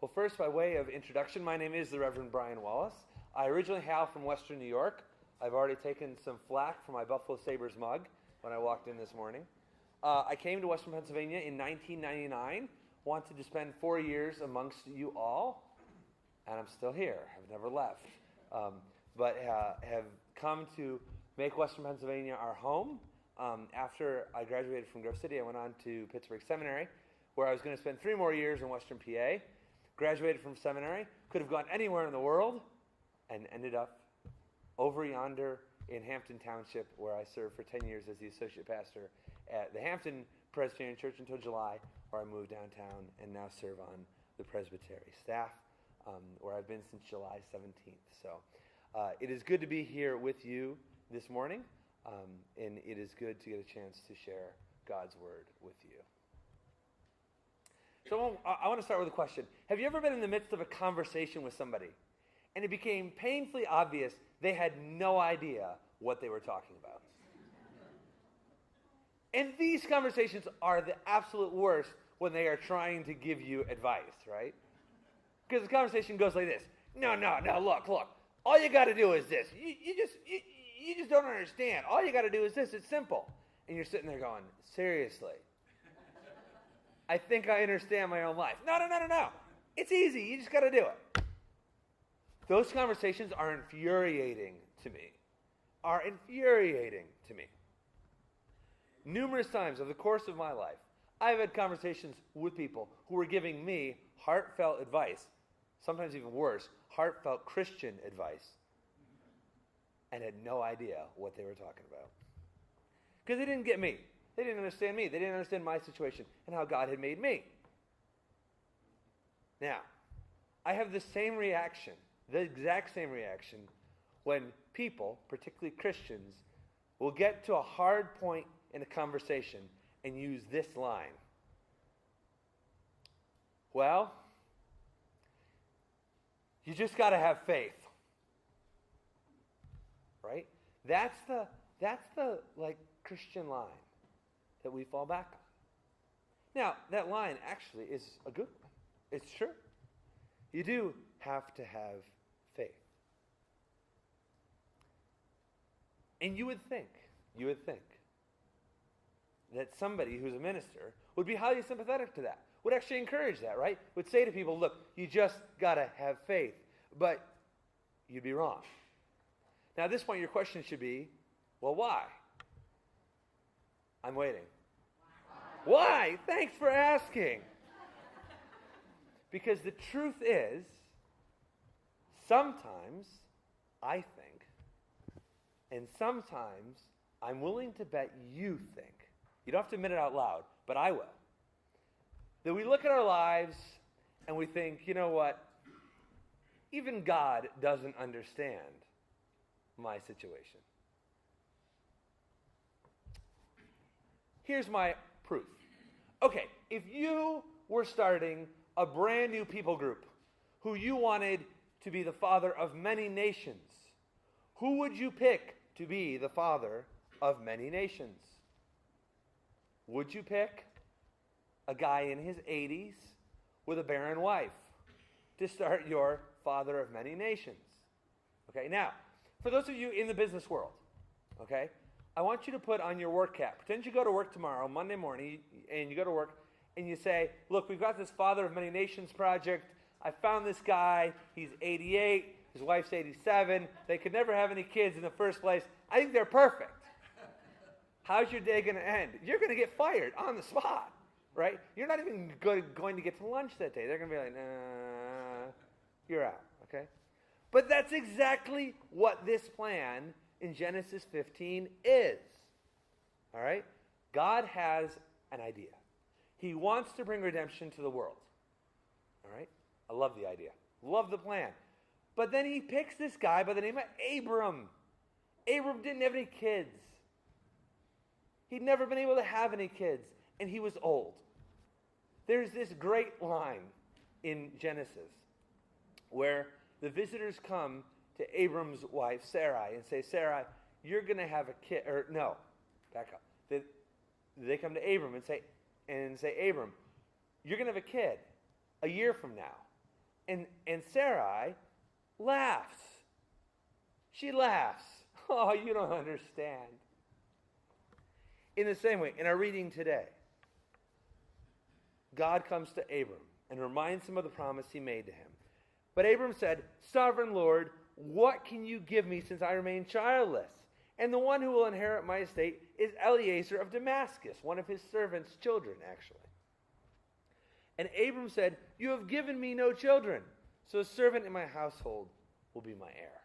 Well, first, by way of introduction, my name is the Reverend Brian Wallace. I originally hail from Western New York. I've already taken some flack for my Buffalo Sabres mug when I walked in this morning. I came to Western Pennsylvania in 1999, wanted to spend 4 years amongst you all, and I'm still here. I've never left, but have come to make Western Pennsylvania our home. After I graduated from Grove City, I went on to Pittsburgh Seminary, where I was going to spend 3 more years in Western PA. Graduated from seminary, could have gone anywhere in the world, and ended up over yonder in Hampton Township, where I served for 10 years as the associate pastor at the Hampton Presbyterian Church until July, where I moved downtown and now serve on the Presbyterian staff, where I've been since July 17th. So it is good to be here with you this morning, and it is good to get a chance to share God's Word with you. So I want to start with a question. Have you ever been in the midst of a conversation with somebody, and it became painfully obvious they had no idea what they were talking about? And these conversations are the absolute worst when they are trying to give you advice, right? Because the conversation goes like this. No, look. All you got to do is this. You just don't understand. All you got to do is this. It's simple. And you're sitting there going, seriously? I think I understand my own life. No. It's easy. You just got to do it. Those conversations are infuriating to me. Numerous times over the course of my life, I've had conversations with people who were giving me heartfelt advice, sometimes even worse, heartfelt Christian advice, and had no idea what they were talking about. Because they didn't get me. They didn't understand me. They didn't understand my situation and how God had made me. Now, I have the same reaction, the exact same reaction, when people, particularly Christians, will get to a hard point in a conversation and use this line. Well, you just got to have faith. Right? That's the Christian line that we fall back on. Now, that line actually is a good one. It's true. You do have to have faith. And you would think that somebody who's a minister would be highly sympathetic to that, would actually encourage that, right? Would say to people, look, you just got to have faith. But you'd be wrong. Now, at this point, your question should be, well, why? I'm waiting. Why? Thanks for asking. Because the truth is, sometimes I think, and sometimes I'm willing to bet you think, you don't have to admit it out loud, but I will, that we look at our lives and we think, you know what? Even God doesn't understand my situation. Here's my proof. Okay, if you were starting a brand new people group who you wanted to be the father of many nations, who would you pick to be the father of many nations? Would you pick a guy in his 80s with a barren wife to start your father of many nations? Okay, now, for those of you in the business world, okay, I want you to put on your work cap. Pretend you go to work tomorrow, Monday morning, and you go to work, and you say, look, we've got this Father of Many Nations project. I found this guy. He's 88. His wife's 87. They could never have any kids in the first place. I think they're perfect. How's your day going to end? You're going to get fired on the spot, right? You're not even going to get to lunch that day. They're going to be like, nah, you're out, okay? But that's exactly what this plan in Genesis 15 is. All right? God has an idea. He wants to bring redemption to the world. All right? I love the idea. Love the plan. But then he picks this guy by the name of Abram. Abram didn't have any kids. He'd never been able to have any kids, and he was old. There's this great line in Genesis where the visitors come to Abram's wife, Sarai, and say, Sarai, you're going to have a kid. Or no, back up. They come to Abram and say, Abram, you're going to have a kid a year from now. And Sarai laughs. She laughs. Oh, you don't understand. In the same way, in our reading today, God comes to Abram and reminds him of the promise he made to him. But Abram said, Sovereign Lord, what can you give me since I remain childless? And the one who will inherit my estate is Eliezer of Damascus, one of his servant's children, actually. And Abram said, You have given me no children, so a servant in my household will be my heir.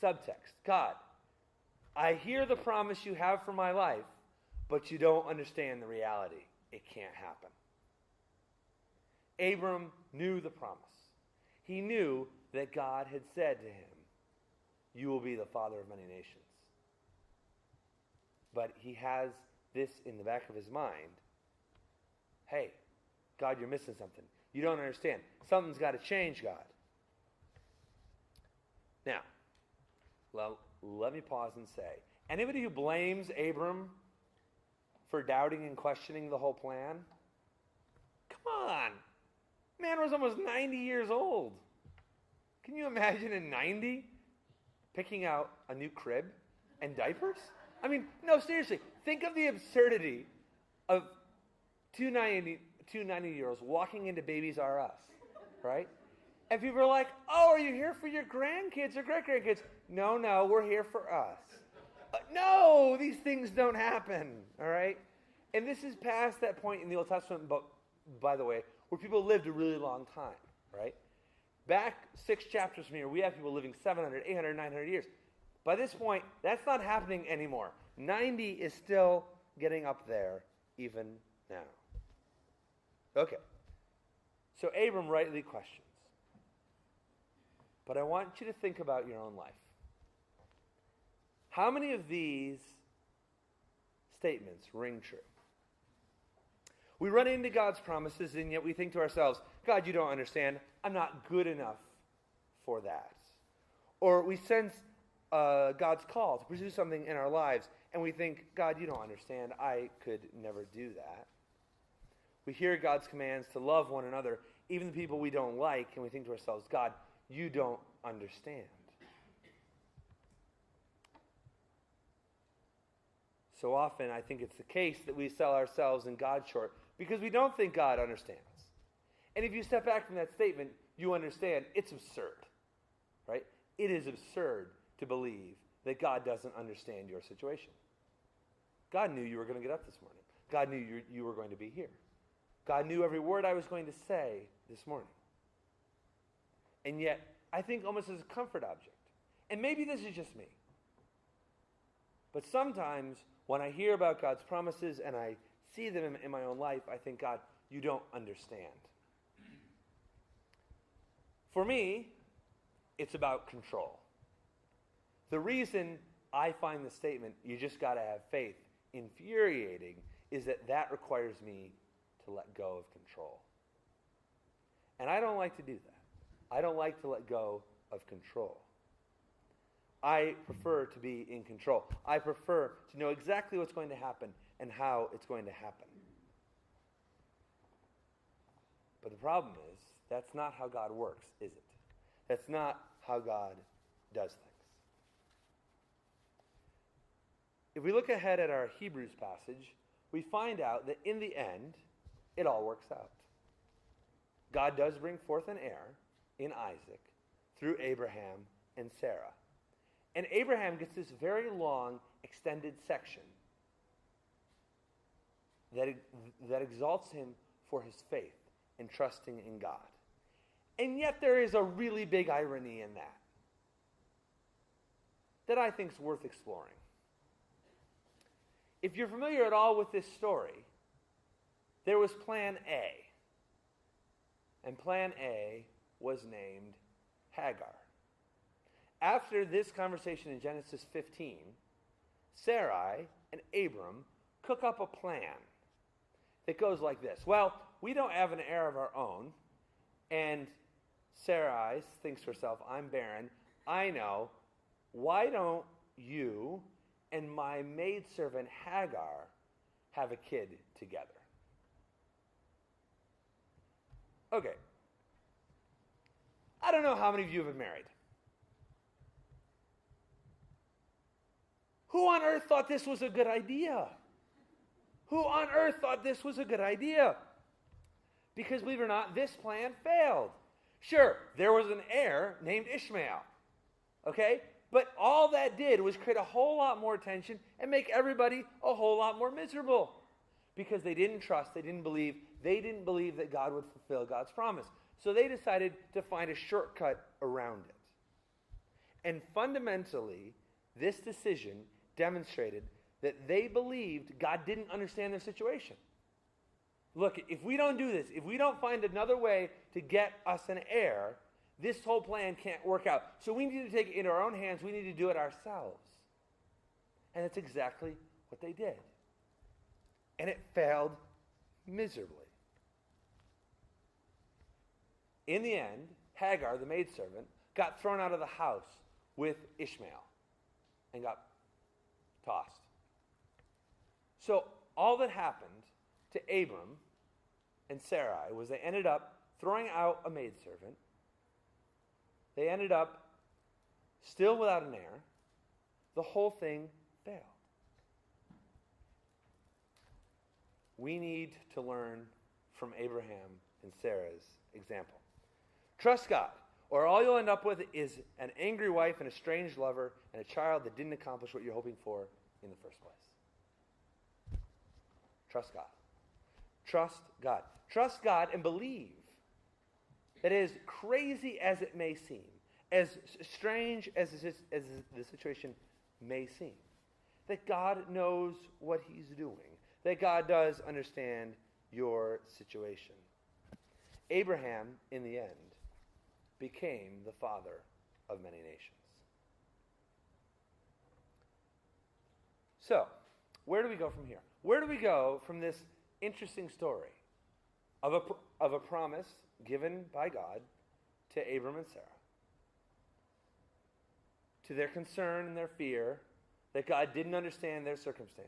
Subtext, God, I hear the promise you have for my life, but you don't understand the reality. It can't happen. Abram knew the promise. He knew that God had said to him, You will be the father of many nations. But he has this in the back of his mind. Hey, God, you're missing something. You don't understand. Something's got to change, God. Now, let me pause and say, anybody who blames Abram for doubting and questioning the whole plan, come on. Man was almost 90 years old. Can you imagine in 90 picking out a new crib and diapers? I mean, no, seriously. Think of the absurdity of two 90-year-olds walking into Babies R Us, right? And people are like, oh, are you here for your grandkids or great-grandkids? No, we're here for us. No, these things don't happen, all right? And this is past that point in the Old Testament, by the way, where people lived a really long time, right? Back 6 chapters from here, we have people living 700, 800, 900 years. By this point, that's not happening anymore. 90 is still getting up there even now. Okay. So Abram rightly questions. But I want you to think about your own life. How many of these statements ring true? We run into God's promises, and yet we think to ourselves, God, you don't understand. I'm not good enough for that. Or we sense God's call to pursue something in our lives, and we think, God, you don't understand. I could never do that. We hear God's commands to love one another, even the people we don't like, and we think to ourselves, God, you don't understand. So often, I think it's the case that we sell ourselves and God short because we don't think God understands. And if you step back from that statement, you understand it's absurd, right? It is absurd to believe that God doesn't understand your situation. God knew you were going to get up this morning. God knew you were going to be here. God knew every word I was going to say this morning. And yet, I think almost as a comfort object, and maybe this is just me, but sometimes when I hear about God's promises and I see them in my own life, I think, God, you don't understand. For me, it's about control. The reason I find the statement, you just got to have faith, infuriating, is that requires me to let go of control. And I don't like to do that. I don't like to let go of control. I prefer to be in control. I prefer to know exactly what's going to happen and how it's going to happen. But the problem is, that's not how God works, is it? That's not how God does things. If we look ahead at our Hebrews passage, we find out that in the end, it all works out. God does bring forth an heir in Isaac through Abraham and Sarah. And Abraham gets this very long, extended section that exalts him for his faith and trusting in God. And yet there is a really big irony in that I think is worth exploring. If you're familiar at all with this story, there was Plan A. And Plan A was named Hagar. After this conversation in Genesis 15, Sarai and Abram cook up a plan that goes like this. Well, we don't have an heir of our own, and Sarai thinks to herself, I'm barren. I know. Why don't you and my maidservant Hagar have a kid together? Okay. don't know how many of you have been married. Who on earth thought this was a good idea? Who on earth thought this was a good idea? Because believe it or not, this plan failed. Sure, there was an heir named Ishmael. Okay? But all that did was create a whole lot more tension and make everybody a whole lot more miserable. Because they didn't trust, they didn't believe that God would fulfill God's promise. So they decided to find a shortcut around it. And fundamentally, this decision demonstrated that they believed God didn't understand their situation. Look, if we don't do this, if we don't find another way to get us an heir, this whole plan can't work out. So we need to take it into our own hands. We need to do it ourselves. And that's exactly what they did. And it failed miserably. In the end, Hagar, the maidservant, got thrown out of the house with Ishmael and got tossed. So all that happened to Abram and Sarai was they ended up throwing out a maidservant. They ended up still without an heir. The whole thing failed. We need to learn from Abraham and Sarah's example. Trust God, or all you'll end up with is an angry wife and a strange lover and a child that didn't accomplish what you're hoping for in the first place. Trust God. Trust God. Trust God and believe that as crazy as it may seem, as strange as the situation may seem, that God knows what he's doing, that God does understand your situation. Abraham, in the end, became the father of many nations. So, where do we go from here? Where do we go from this interesting story of a promise given by God to Abram and Sarah, to their concern and their fear that God didn't understand their circumstance,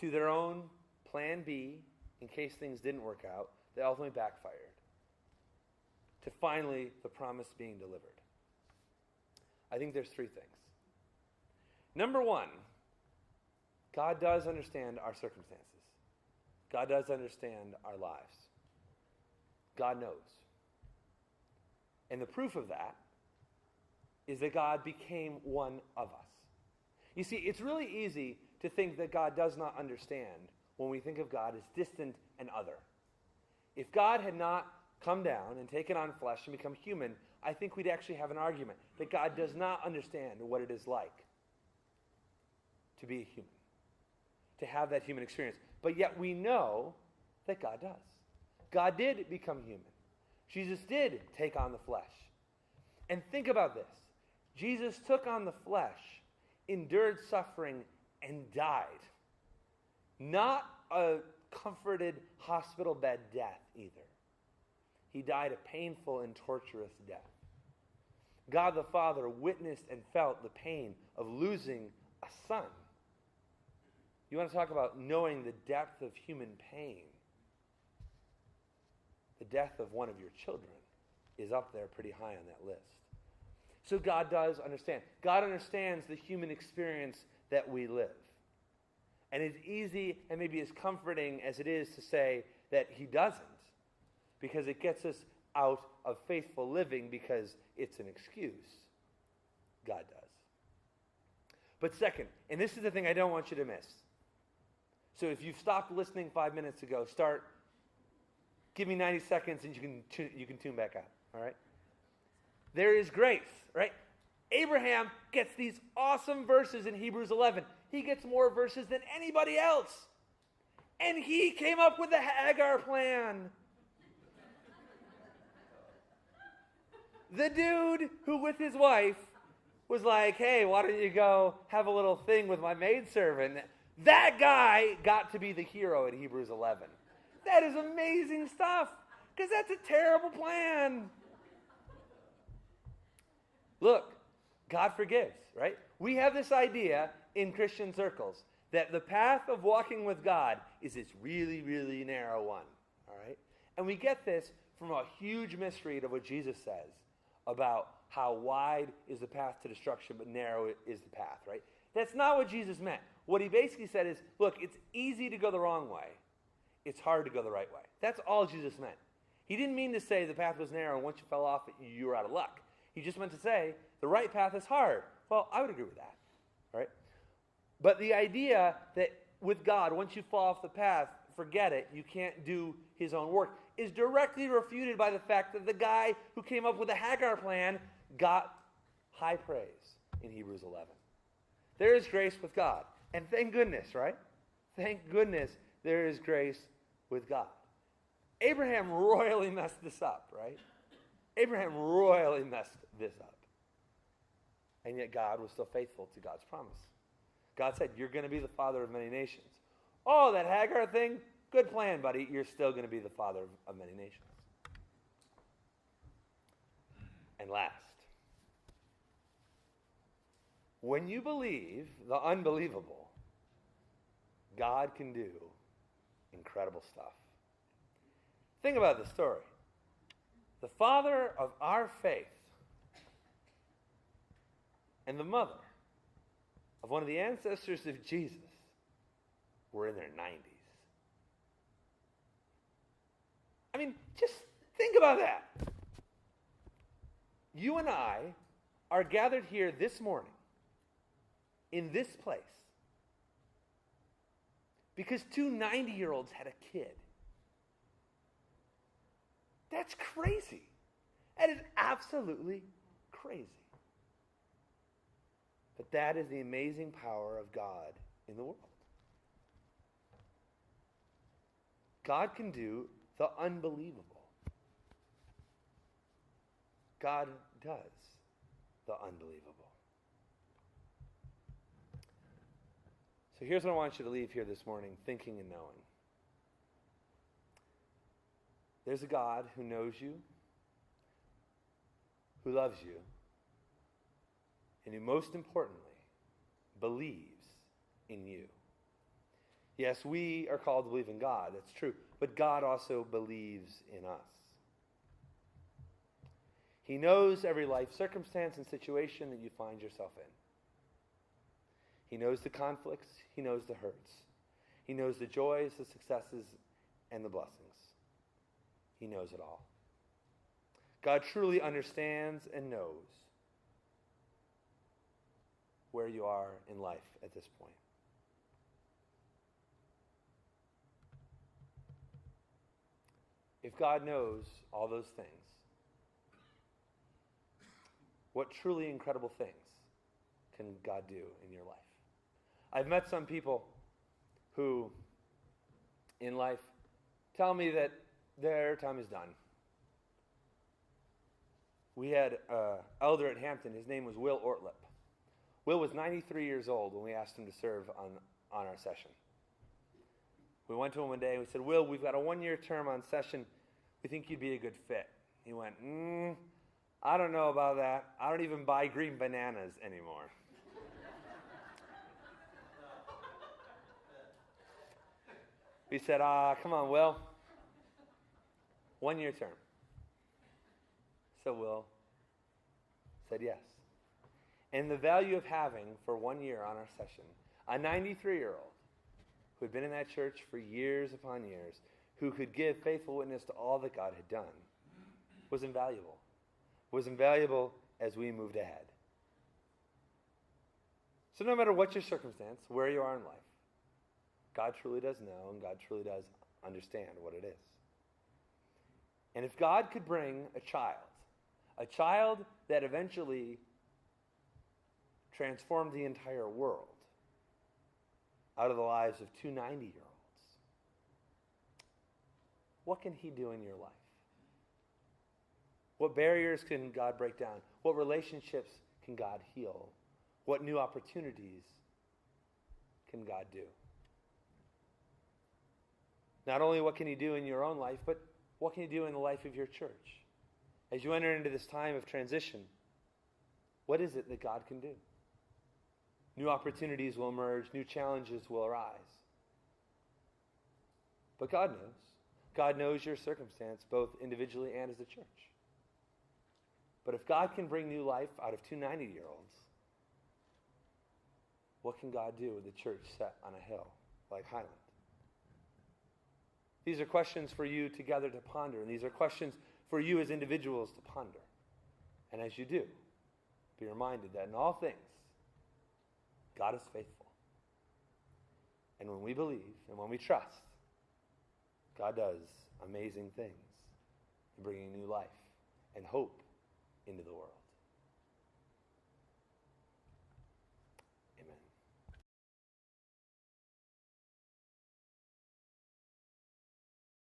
to their own plan B in case things didn't work out that ultimately backfired, to finally the promise being delivered? I think there's three things. Number one, God does understand our circumstances. God does understand our lives. God knows. And the proof of that is that God became one of us. You see, it's really easy to think that God does not understand when we think of God as distant and other. If God had not come down and taken on flesh and become human, I think we'd actually have an argument that God does not understand what it is like to be a human, to have that human experience. But yet we know that God does. God did become human. Jesus did take on the flesh. And think about this. Jesus took on the flesh, endured suffering, and died. Not a comforted hospital bed death either. He died a painful and torturous death. God the Father witnessed and felt the pain of losing a son. You want to talk about knowing the depth of human pain? The death of one of your children is up there pretty high on that list. So God does understand. God understands the human experience that we live. And it's easy and maybe as comforting as it is to say that he doesn't, because it gets us out of faithful living because it's an excuse. God does. But second, and this is the thing I don't want you to miss. So if you've stopped listening 5 minutes ago, give me 90 seconds and you can tune back out, all right? There is grace, right? Abraham gets these awesome verses in Hebrews 11. He gets more verses than anybody else. And he came up with the Hagar plan. The dude who with his wife was like, hey, why don't you go have a little thing with my maidservant? That guy got to be the hero in Hebrews 11. That is amazing stuff, because that's a terrible plan. Look, God forgives, right? We have this idea in Christian circles that the path of walking with God is this really, really narrow one, all right? And we get this from a huge mystery to what Jesus says about how wide is the path to destruction, but narrow is the path, right? That's not what Jesus meant. What he basically said is, look, it's easy to go the wrong way. It's hard to go the right way. That's all Jesus meant. He didn't mean to say the path was narrow and once you fell off, you were out of luck. He just meant to say the right path is hard. Well, I would agree with that, right? But the idea that with God, once you fall off the path, forget it, you can't do his own work, is directly refuted by the fact that the guy who came up with the Hagar plan got high praise in Hebrews 11. There is grace with God. And thank goodness, right? Thank goodness there is grace with God. Abraham royally messed this up, right? Abraham royally messed this up. And yet God was still faithful to God's promise. God said, you're going to be the father of many nations. Oh, that Hagar thing? Good plan, buddy. You're still going to be the father of many nations. And last, when you believe the unbelievable, God can do incredible stuff. Think about this story. The father of our faith and the mother of one of the ancestors of Jesus were in their 90s. I mean, just think about that. You and I are gathered here this morning in this place because two 90-year-olds had a kid. That's crazy. That is absolutely crazy. But that is the amazing power of God in the world. God can do the unbelievable. God does the unbelievable. So here's what I want you to leave here this morning, thinking and knowing. There's a God who knows you, who loves you, and who most importantly believes in you. Yes, we are called to believe in God, that's true, but God also believes in us. He knows every life circumstance and situation that you find yourself in. He knows the conflicts, he knows the hurts. He knows the joys, the successes, and the blessings. He knows it all. God truly understands and knows where you are in life at this point. If God knows all those things, what truly incredible things can God do in your life? I've met some people who, in life, tell me that their time is done. We had an elder at Hampton. His name was Will Ortlip. Will was 93 years old when we asked him to serve on our session. We went to him one day and we said, Will, we've got a 1-year term on session. We think you'd be a good fit. He went, I don't know about that. I don't even buy green bananas anymore. We said, come on, Will. 1-year term. So Will said yes. And the value of having, for 1 year on our session, a 93-year-old who had been in that church for years upon years, who could give faithful witness to all that God had done, was invaluable. Was invaluable as we moved ahead. So no matter what your circumstance, where you are in life, God truly does know and God truly does understand what it is. And if God could bring a child that eventually transformed the entire world out of the lives of two 90-year-olds, what can he do in your life? What barriers can God break down? What relationships can God heal? What new opportunities can God do? Not only what can he do in your own life, but what can he do in the life of your church? As you enter into this time of transition, what is it that God can do? New opportunities will emerge, new challenges will arise. But God knows. God knows your circumstance, both individually and as a church. But if God can bring new life out of two 90-year-olds, what can God do with a church set on a hill like Hiland? These are questions for you together to ponder, and these are questions for you as individuals to ponder. And as you do, be reminded that in all things, God is faithful. And when we believe and when we trust, God does amazing things in bringing new life and hope into the world.